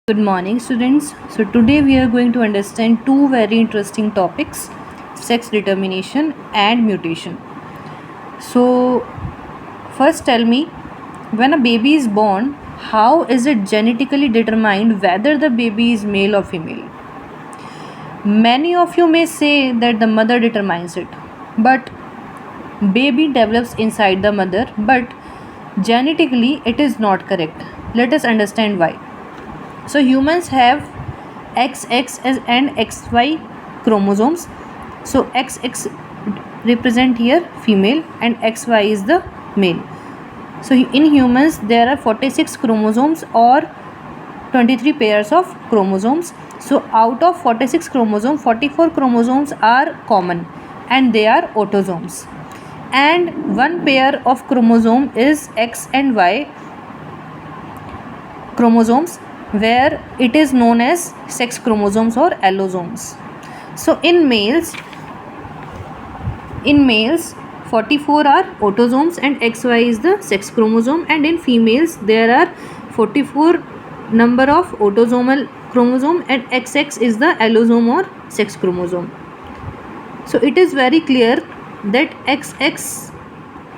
Good morning, students. So, today we are going to understand two very interesting topics, sex determination and mutation. So, first tell me, when a baby is born, how is it genetically determined whether the baby is male or female? Many of you may say that the mother determines it, but baby develops inside the mother, but genetically it is not correct. Let us understand why. So humans have XX and XY chromosomes. So XX represent here female and XY is the male. So in humans there are 46 chromosomes or 23 pairs of chromosomes. So out of 46 chromosomes, 44 chromosomes are common and they are autosomes. And one pair of chromosome is X and Y chromosomes, where it is known as sex chromosomes or allosomes. So in males 44 are autosomes and XY is the sex chromosome, and in females there are 44 number of autosomal chromosome and XX is the allosome or sex chromosome. So it is very clear that XX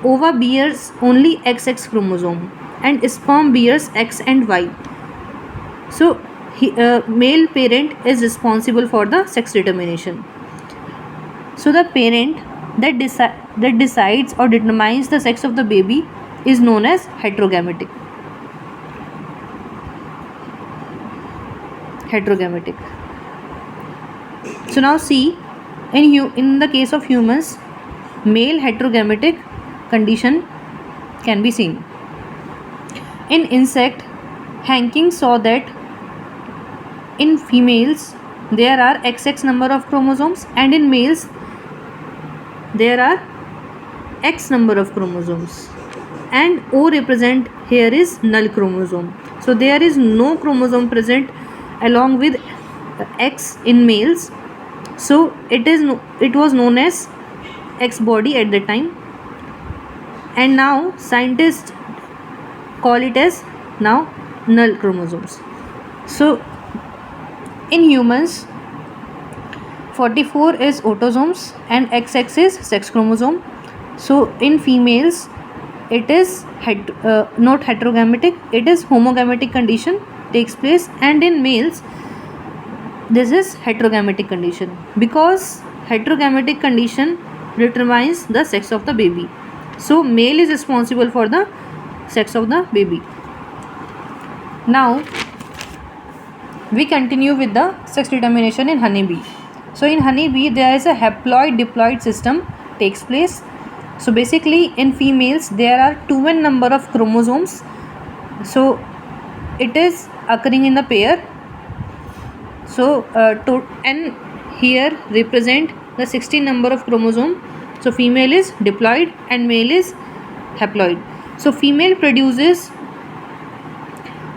ova bears only XX chromosome and sperm bears X and Y. So male parent is responsible for the sex determination. So the parent that decides or determines the sex of the baby is known as heterogametic. So now see, in the case of humans, male heterogametic condition can be seen. In insect, Hanking saw that in females there are XX number of chromosomes and in males there are X number of chromosomes, and O represent here is null chromosome. So there is no chromosome present along with X in males. So it was known as X body at the time, and now scientists call it as now null chromosomes. So in humans 44 is autosomes and XX is sex chromosome. So in females it is not heterogametic, it is homogametic condition takes place, and in males this is heterogametic condition, because heterogametic condition determines the sex of the baby. So male is responsible for the sex of the baby. Now we continue with the sex determination in honeybee. So in honeybee there is a haploid diploid system takes place. So basically in females there are 2n number of chromosomes. So it is occurring in the pair. So to n here represent the 16 number of chromosome. So female is diploid and male is haploid. So female produces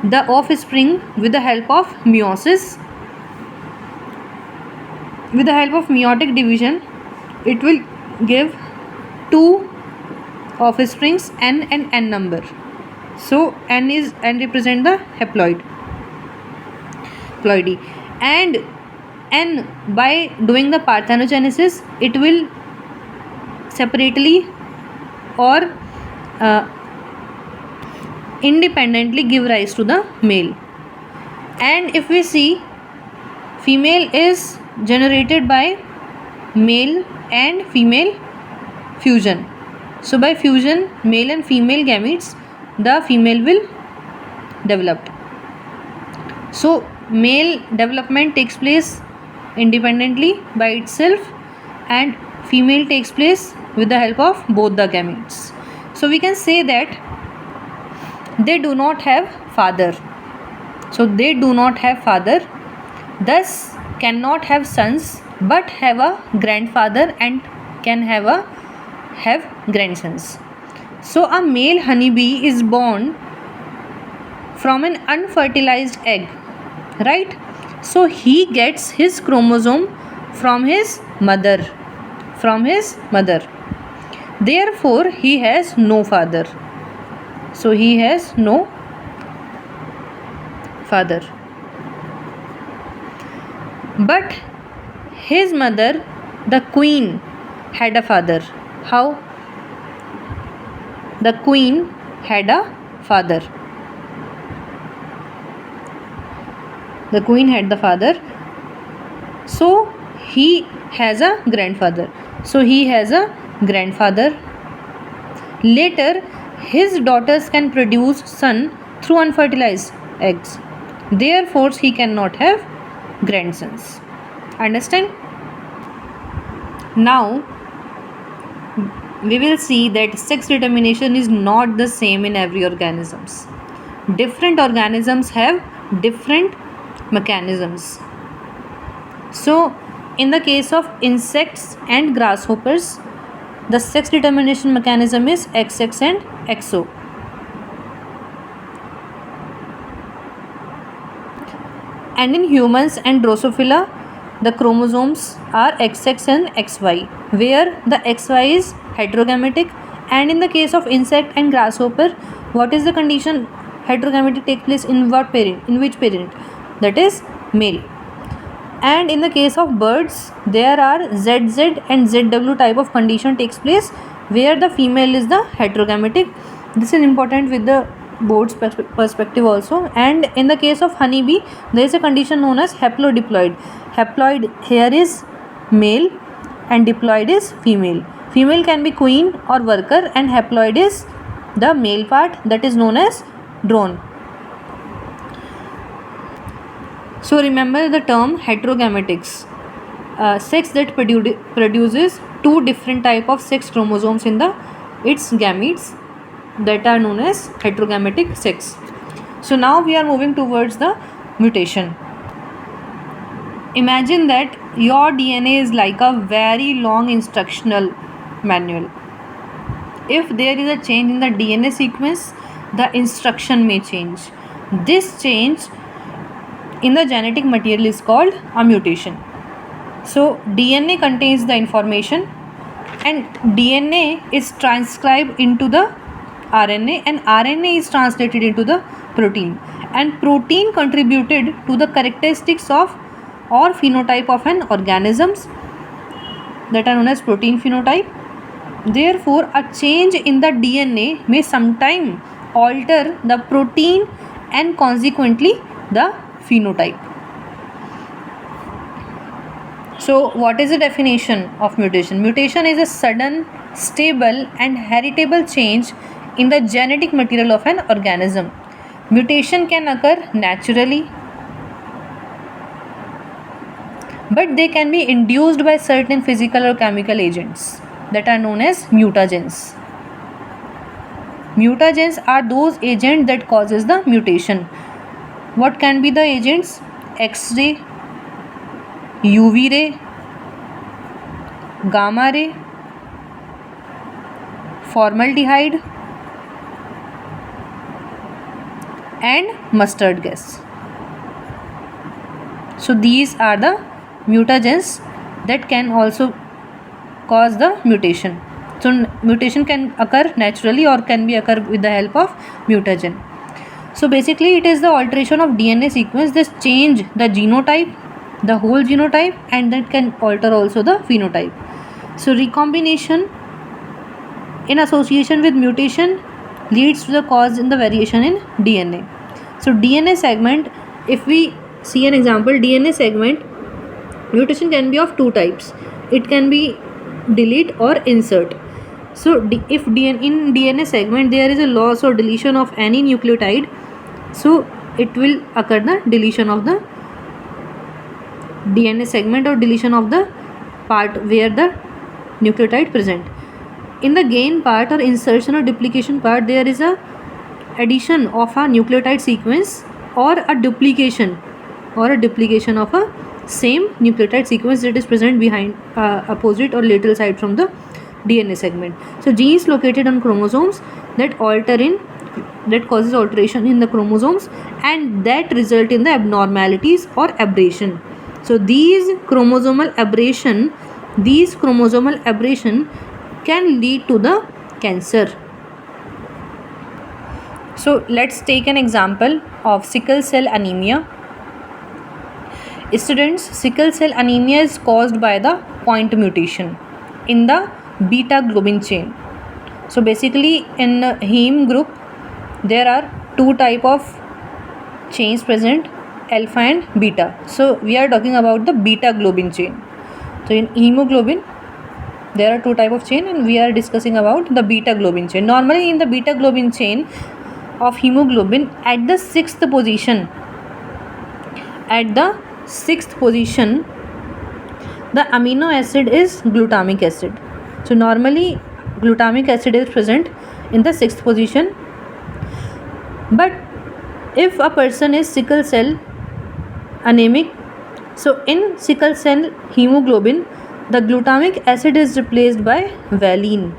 the offspring with the help of meiosis. With the help of meiotic division, it will give two offsprings n and n number. So n represent the haploidy, and n by doing the parthenogenesis it will separately or independently give rise to the male. And if we see, female is generated by male and female fusion. So by fusion, male and female gametes, the female will develop. So male development takes place independently by itself, and female takes place with the help of both the gametes. So we can say that they do not have father. So they do not have father, thus cannot have sons, but have a grandfather and can have grandsons. So a male honeybee is born from an unfertilized egg, right? So he gets his chromosome from his mother. Therefore he has no father. So he has no father. But his mother, the queen, had a father. How? The queen had a father. The queen had the father. So he has a grandfather. So he has a grandfather. Later, his daughters can produce son through unfertilized eggs. Therefore, he cannot have grandsons. Understand? Now, we will see that sex determination is not the same in every organisms. Different organisms have different mechanisms. So, in the case of insects and grasshoppers, the sex determination mechanism is XX and XO. And in humans and Drosophila, the chromosomes are XX and XY, where the XY is heterogametic. And in the case of insect and grasshopper, what is the condition? Heterogametic takes place in what parent? In which parent? That is male. And in the case of birds, there are ZZ and ZW type of condition takes place, where the female is the heterogametic. This is important with the board's perspective also. And in the case of honeybee, there is a condition known as haplodiploid. Haploid here is male and diploid is female. Female can be queen or worker, and haploid is the male part, that is known as drone. So remember the term heterogametics, sex that produces two different type of sex chromosomes in its gametes, that are known as heterogametic sex. So now we are moving towards the mutation. Imagine that your DNA is like a very long instructional manual. If there is a change in the DNA sequence, the instruction may change. This change in the genetic material is called a mutation. So DNA contains the information, and DNA is transcribed into the RNA, and RNA is translated into the protein, and protein contributed to the characteristics of or phenotype of an organisms, that are known as protein phenotype. Therefore, a change in the DNA may sometime alter the protein and consequently the phenotype. So what is the definition of mutation? Mutation is a sudden, stable and heritable change in the genetic material of an organism. Mutation can occur naturally, but they can be induced by certain physical or chemical agents, that are known as mutagens. Mutagens are those agents that causes the mutation. What can be the agents? X-ray, UV ray, gamma ray, formaldehyde and mustard gas. So these are the mutagens that can also cause the mutation. So mutation can occur naturally or can be occur with the help of mutagen. So basically it is the alteration of DNA sequence, this change the genotype, the whole genotype, and that can alter also the phenotype. So recombination in association with mutation leads to the cause in the variation in DNA. So DNA segment, if we see an example, DNA segment, mutation can be of two types. It can be delete or insert. So if in DNA segment there is a loss or deletion of any nucleotide, so it will occur the deletion of the DNA segment or deletion of the part where the nucleotide present. In the gain part or insertion or duplication part, there is a addition of a nucleotide sequence or a duplication of a same nucleotide sequence that is present behind opposite or lateral side from the DNA segment. So genes located on chromosomes that causes alteration in the chromosomes and that result in the abnormalities or aberration. So these chromosomal aberration can lead to the cancer. So let's take an example of sickle cell anemia. Students, sickle cell anemia is caused by the point mutation in the beta globin chain. So basically in heme group there are two type of chains present, alpha and beta. So we are talking about the beta globin chain. So in hemoglobin there are two type of chain and we are discussing about the beta globin chain. Normally in the beta globin chain of hemoglobin at the sixth position the amino acid is glutamic acid. So normally glutamic acid is present in the sixth position, but if a person is sickle cell anemic, so in sickle cell hemoglobin the glutamic acid is replaced by valine.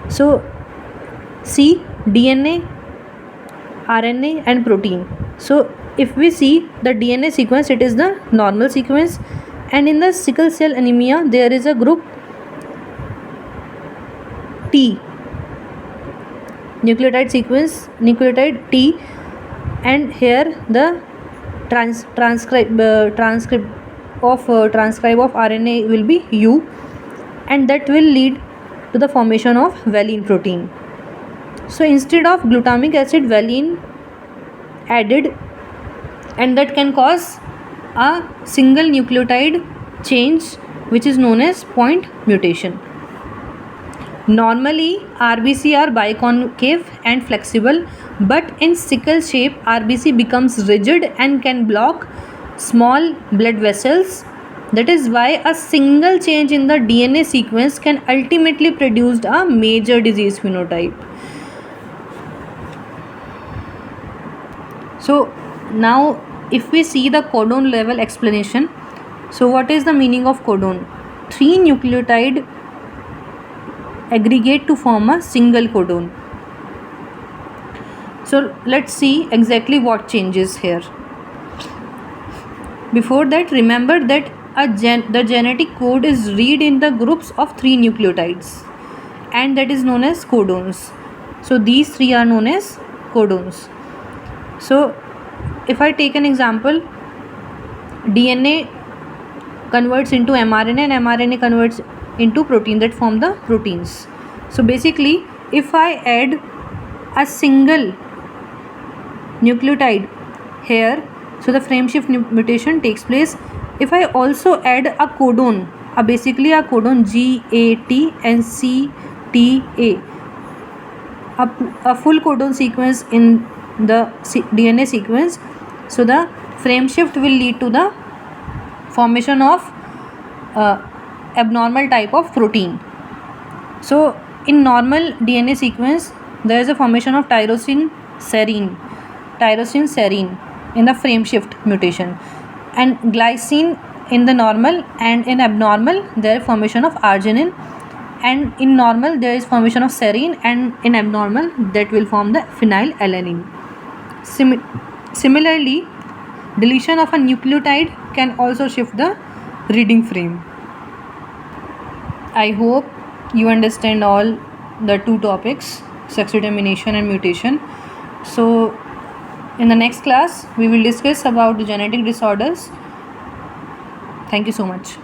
So see DNA, RNA and protein. So if we see the DNA sequence, it is the normal sequence, and in the sickle cell anemia there is a group T, nucleotide sequence, nucleotide T, and here the transcribe of RNA will be U, and that will lead to the formation of valine protein. So instead of glutamic acid, valine added, and that can cause a single nucleotide change which is known as point mutation. Normally RBC are biconcave and flexible, but in sickle shape RBC becomes rigid and can block small blood vessels. That is why a single change in the DNA sequence can ultimately produce a major disease phenotype. So now if we see the codon level explanation, so what is the meaning of codon? 3 nucleotide aggregate to form a single codon. So let's see exactly what changes here. Before that, remember that the genetic code is read in the groups of 3 nucleotides, and that is known as codons. So these 3 are known as codons. So if I take an example, DNA converts into mRNA and mRNA converts into protein, that form the proteins. So basically if I add a single nucleotide here, so the frame shift mutation takes place. If I also add a codon, basically a codon GAT and CTA, a full codon sequence in the DNA sequence, so the frame shift will lead to the formation of abnormal type of protein. So in normal DNA sequence there is a formation of tyrosine serine in the frame shift mutation, and glycine in the normal, and in abnormal there is formation of arginine, and in normal there is formation of serine, and in abnormal that will form the phenylalanine. Similarly, deletion of a nucleotide can also shift the reading frame. I hope you understand all the two topics, sex determination and mutation. So in the next class we will discuss about the genetic disorders. Thank you so much.